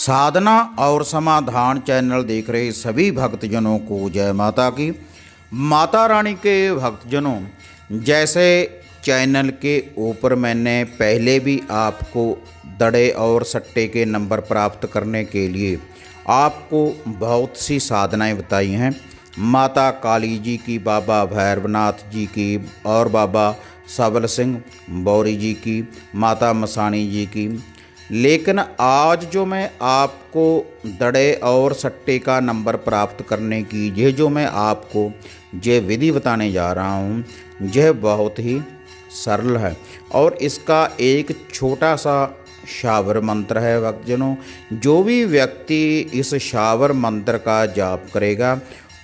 साधना और समाधान चैनल देख रहे सभी भक्तजनों को जय माता की। माता रानी के भक्तजनों, जैसे चैनल के ऊपर मैंने पहले भी आपको दड़े और सट्टे के नंबर प्राप्त करने के लिए आपको बहुत सी साधनाएं बताई हैं। माता काली जी की, बाबा भैरवनाथ जी की और बाबा सबल सिंह बौरी जी की, माता मसानी जी की। लेकिन आज जो मैं आपको दड़े और सट्टे का नंबर प्राप्त करने की जो मैं आपको ये विधि बताने जा रहा हूँ, यह बहुत ही सरल है और इसका एक छोटा सा शावर मंत्र है। भक्तजनों, जो भी व्यक्ति इस शावर मंत्र का जाप करेगा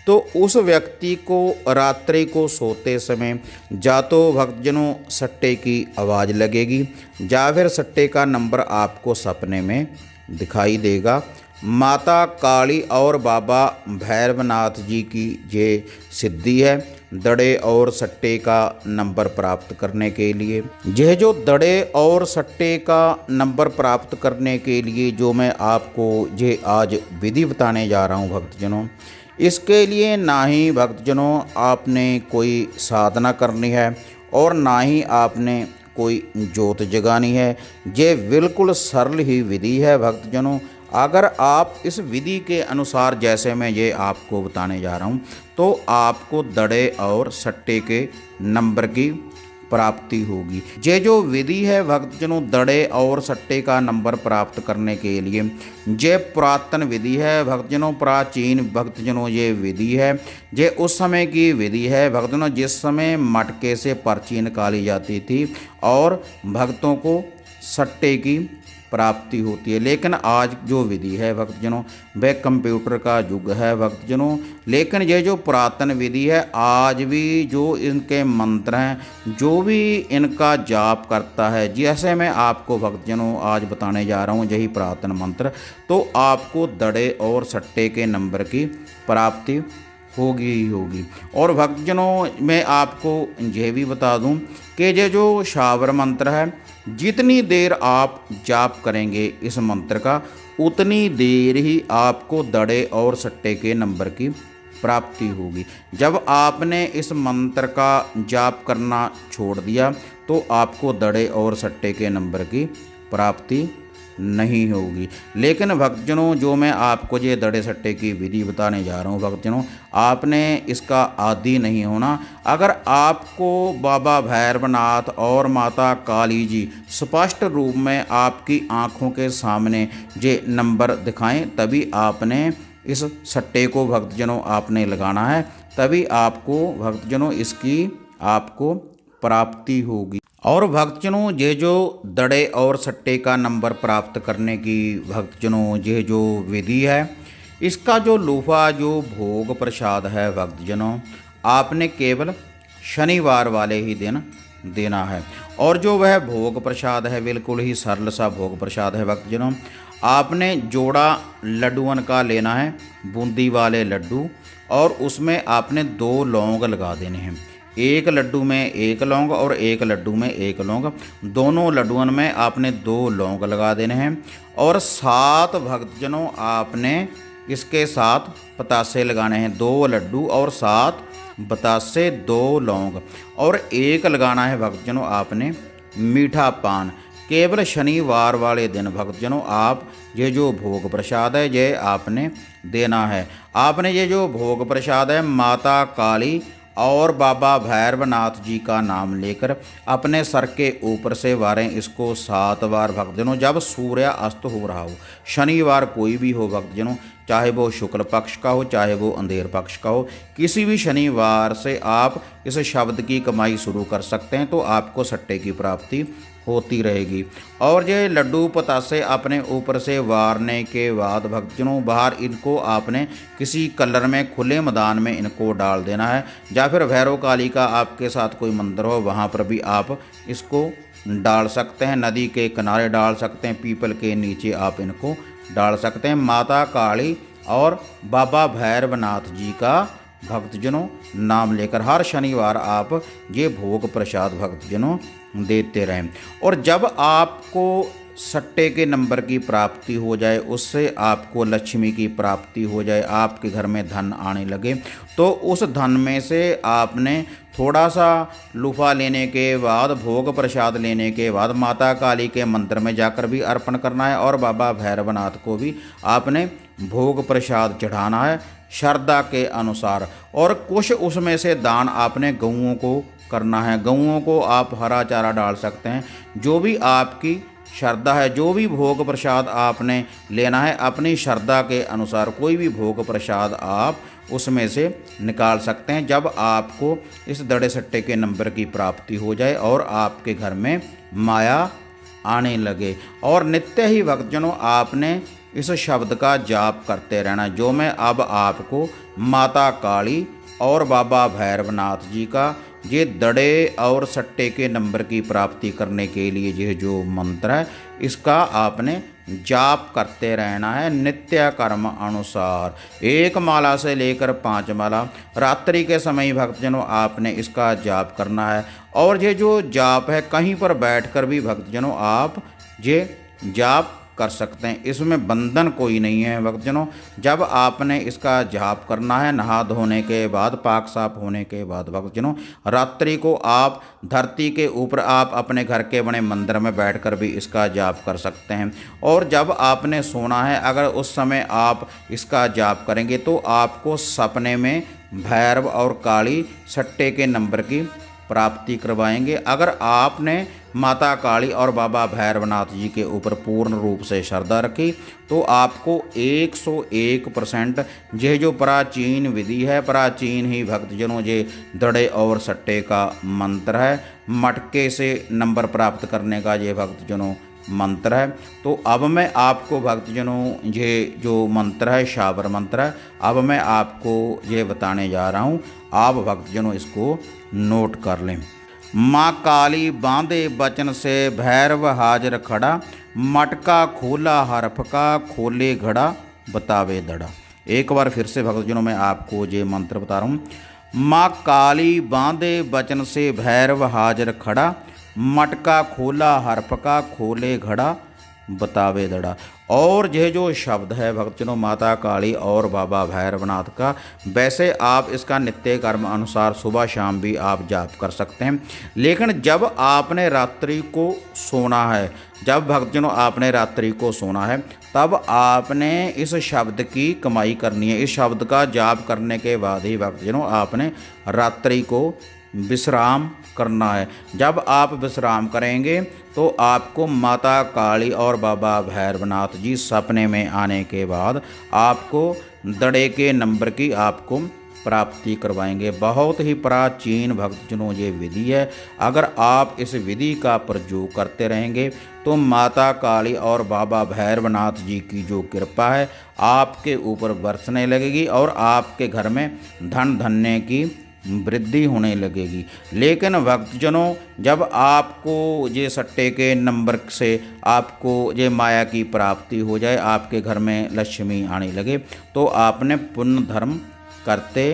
तो उस व्यक्ति को रात्रि को सोते समय या तो भक्तजनों सट्टे की आवाज़ लगेगी या फिर सट्टे का नंबर आपको सपने में दिखाई देगा। माता काली और बाबा भैरवनाथ जी की ये सिद्धि है दड़े और सट्टे का नंबर प्राप्त करने के लिए। यह जो दड़े और सट्टे का नंबर प्राप्त करने के लिए जो मैं आपको ये आज विधि बताने जा रहा हूँ भक्तजनों, इसके लिए ना ही भक्तजनों आपने कोई साधना करनी है और ना ही आपने कोई जोत जगानी है। ये बिल्कुल सरल ही विधि है भक्तजनों। अगर आप इस विधि के अनुसार जैसे मैं ये आपको बताने जा रहा हूँ तो आपको दड़े और सट्टे के नंबर की प्राप्ति होगी। ये जो विधि है भक्तजनों दड़े और सट्टे का नंबर प्राप्त करने के लिए, ये पुरातन विधि है भक्तजनों, प्राचीन भक्तजनों ये विधि है। ये उस समय की विधि है भक्तजनों जिस समय मटके से पर्ची निकाली जाती थी और भक्तों को सट्टे की प्राप्ति होती है। लेकिन आज जो विधि है भक्तजनों वह कंप्यूटर का युग है भक्तजनों। लेकिन ये जो पुरातन विधि है आज भी जो इनके मंत्र हैं, जो भी इनका जाप करता है, जैसे मैं आपको भक्तजनों आज बताने जा रहा हूँ यही पुरातन मंत्र, तो आपको दड़े और सट्टे के नंबर की प्राप्ति होगी ही होगी। और भक्तजनों मैं आपको यह भी बता दूं कि ये जो शावर मंत्र है, जितनी देर आप जाप करेंगे इस मंत्र का उतनी देर ही आपको दड़े और सट्टे के नंबर की प्राप्ति होगी। जब आपने इस मंत्र का जाप करना छोड़ दिया तो आपको दड़े और सट्टे के नंबर की प्राप्ति नहीं होगी। लेकिन भक्तजनों जो मैं आपको ये दड़े सट्टे की विधि बताने जा रहा हूँ भक्तजनों, आपने इसका आदी नहीं होना। अगर आपको बाबा भैरवनाथ और माता काली जी स्पष्ट रूप में आपकी आँखों के सामने ये नंबर दिखाएं तभी आपने इस सट्टे को भक्तजनों आपने लगाना है, तभी आपको भक्तजनों इसकी आपको प्राप्ति होगी। और भक्तजनों ये जो दड़े और सट्टे का नंबर प्राप्त करने की भक्तजनों ये जो विधि है, इसका जो लोहा जो भोग प्रसाद है भक्तजनों आपने केवल शनिवार वाले ही दिन देना है। और जो वह भोग प्रसाद है बिल्कुल ही सरल सा भोग प्रसाद है भक्तजनों। आपने जोड़ा लड्डुअन का लेना है, बूंदी वाले लड्डू, और उसमें आपने 2 लौंग लगा देने हैं। एक लड्डू में 1 लौंग और एक लड्डू में 1 लौंग, दोनों लड्डुओं में आपने 2 लौंग लगा देने हैं। और 7 भक्तजनों आपने इसके साथ पतासे लगाने हैं, 2 लड्डू और 7 बतासे, 2 लौंग, और 1 लगाना है भक्तजनों आपने मीठा पान। केवल शनिवार वाले दिन भक्तजनों आप ये जो भोग प्रसाद है ये आपने देना है। आपने ये जो भोग प्रसाद है माता काली और बाबा भैरवनाथ जी का नाम लेकर अपने सर के ऊपर से वारें इसको 7 बार भक्तजनों, जब सूर्य अस्त हो रहा हो। शनिवार कोई भी हो भक्तजनों, चाहे वो शुक्ल पक्ष का हो चाहे वो अंधेर पक्ष का हो, किसी भी शनिवार से आप इस शब्द की कमाई शुरू कर सकते हैं तो आपको सट्टे की प्राप्ति होती रहेगी। और ये लड्डू पतासे अपने ऊपर से वारने के बाद भक्तजनों बाहर इनको आपने किसी कलर में खुले मैदान में इनको डाल देना है, या फिर भैरव काली का आपके साथ कोई मंदिर हो वहाँ पर भी आप इसको डाल सकते हैं। नदी के किनारे डाल सकते हैं, पीपल के नीचे आप इनको डाल सकते हैं। माता काली और बाबा भैरवनाथ जी का भक्तजनों नाम लेकर हर शनिवार आप ये भोग प्रसाद भक्तजनों देते रहें। और जब आपको सट्टे के नंबर की प्राप्ति हो जाए, उससे आपको लक्ष्मी की प्राप्ति हो जाए, आपके घर में धन आने लगे, तो उस धन में से आपने थोड़ा सा लुफा लेने के बाद, भोग प्रसाद लेने के बाद माता काली के मंदिर में जाकर भी अर्पण करना है और बाबा भैरवनाथ को भी आपने भोग प्रसाद चढ़ाना है श्रद्धा के अनुसार। और कुछ उसमें से दान आपने गऊओं को करना है। गऊओं को आप हरा चारा डाल सकते हैं, जो भी आपकी श्रद्धा है। जो भी भोग प्रसाद आपने लेना है अपनी श्रद्धा के अनुसार, कोई भी भोग प्रसाद आप उसमें से निकाल सकते हैं जब आपको इस दड़े सट्टे के नंबर की प्राप्ति हो जाए और आपके घर में माया आने लगे। और नित्य ही भक्तजनों आपने इस शब्द का जाप करते रहना, जो मैं अब आपको माता काली और बाबा भैरवनाथ जी का ये दड़े और सट्टे के नंबर की प्राप्ति करने के लिए ये जो मंत्र है इसका आपने जाप करते रहना है नित्य कर्म अनुसार। 1 माला से लेकर 5 माला रात्रि के समय भक्तजनों आपने इसका जाप करना है। और ये जो जाप है कहीं पर बैठकर भी भक्तजनों आप ये जाप कर सकते हैं, इसमें बंधन कोई नहीं है भक्तजनों। जब आपने इसका जाप करना है नहा धोने के बाद, पाक साफ होने के बाद भक्तजनों, रात्रि को आप धरती के ऊपर आप अपने घर के बने मंदिर में बैठकर भी इसका जाप कर सकते हैं। और जब आपने सोना है, अगर उस समय आप इसका जाप करेंगे तो आपको सपने में भैरव और काली सट्टे के नंबर की प्राप्ति करवाएंगे। अगर आपने माता काली और बाबा भैरवनाथ जी के ऊपर पूर्ण रूप से श्रद्धा रखी तो आपको 101% यह जो प्राचीन विधि है, प्राचीन ही भक्तजनों ये दड़े और सट्टे का मंत्र है, मटके से नंबर प्राप्त करने का ये भक्तजनों मंत्र है। तो अब मैं आपको भक्तजनों ये जो मंत्र है शाबर मंत्र है, अब मैं आपको ये बताने जा रहा हूँ। आप भक्तजनों इसको नोट कर लें। माँ काली बांधे बचन से भैरव हाजिर खड़ा, मटका खोला हरफ का खोले घड़ा बतावे दड़ा। एक बार फिर से भक्तजनों मैं आपको ये मंत्र बता रहा हूँ। माँ काली बांधे बचन से भैरव हाजिर खड़ा, मटका खोला हरफ का खोले घड़ा बतावे दड़ा। और यह जो शब्द है भक्तजनों माता काली और बाबा भैरवनाथ का, वैसे आप इसका नित्य कर्म अनुसार सुबह शाम भी आप जाप कर सकते हैं। लेकिन जब आपने रात्रि को सोना है, जब भक्तजनों आपने रात्रि को सोना है, तब आपने इस शब्द की कमाई करनी है। इस शब्द का जाप करने के बाद ही भक्तजनों आपने रात्रि को विश्राम करना है। जब आप विश्राम करेंगे तो आपको माता काली और बाबा भैरवनाथ जी सपने में आने के बाद आपको दड़े के नंबर की आपको प्राप्ति करवाएंगे। बहुत ही प्राचीन भक्तजनों ये विधि है। अगर आप इस विधि का प्रयोग करते रहेंगे तो माता काली और बाबा भैरवनाथ जी की जो कृपा है आपके ऊपर बरसने लगेगी और आपके घर में धन धन्य की वृद्धि होने लगेगी। लेकिन भक्तजनों जब आपको ये सट्टे के नंबर से आपको ये माया की प्राप्ति हो जाए, आपके घर में लक्ष्मी आने लगे, तो आपने पुण्य धर्म करते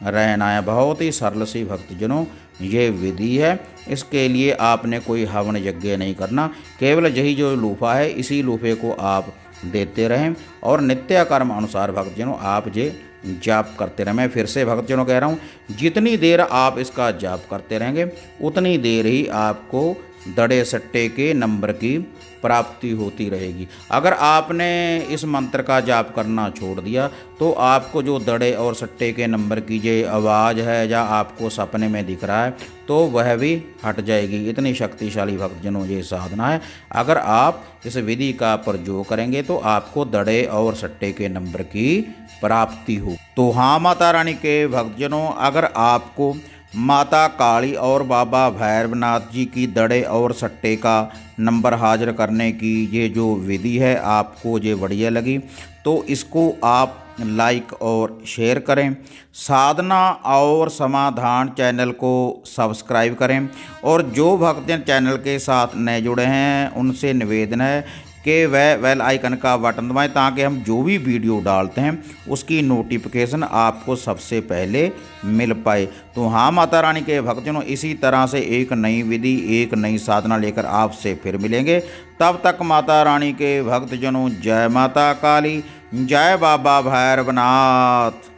रहना है। बहुत ही सरल सी भक्तजनों ये विधि है। इसके लिए आपने कोई हवन यज्ञ नहीं करना, केवल यही जो लूफा है इसी लूफे को आप देते रहें और नित्य कर्म अनुसार भक्तजनों आप ये जाप करते रहें। मैं फिर से भक्तजनों कह रहा हूँ, जितनी देर आप इसका जाप करते रहेंगे उतनी देर ही आपको दड़े सट्टे के नंबर की प्राप्ति होती रहेगी। अगर आपने इस मंत्र का जाप करना छोड़ दिया तो आपको जो दड़े और सट्टे के नंबर की जो आवाज़ है या आपको सपने में दिख रहा है तो वह भी हट जाएगी। इतनी शक्तिशाली भक्तजनों ये साधना है। अगर आप इस विधि का प्रयोग करेंगे तो आपको दड़े और सट्टे के नंबर की प्राप्ति हो। तो हाँ माता रानी के भक्तजनों, अगर आपको माता काली और बाबा भैरवनाथ जी की दड़े और सट्टे का नंबर हाजिर करने की ये जो विधि है आपको ये बढ़िया लगी तो इसको आप लाइक और शेयर करें। साधना और समाधान चैनल को सब्सक्राइब करें और जो भक्तजन चैनल के साथ नए जुड़े हैं उनसे निवेदन है कि वह बेल आइकन का बटन दबाएं ताकि हम जो भी वीडियो डालते हैं उसकी नोटिफिकेशन आपको सबसे पहले मिल पाए। तो हाँ माता रानी के भक्तजनों, इसी तरह से एक नई विधि, एक नई साधना लेकर आपसे फिर मिलेंगे। तब तक माता रानी के भक्तजनों, जय माता काली, जय बाबा भैरवनाथ।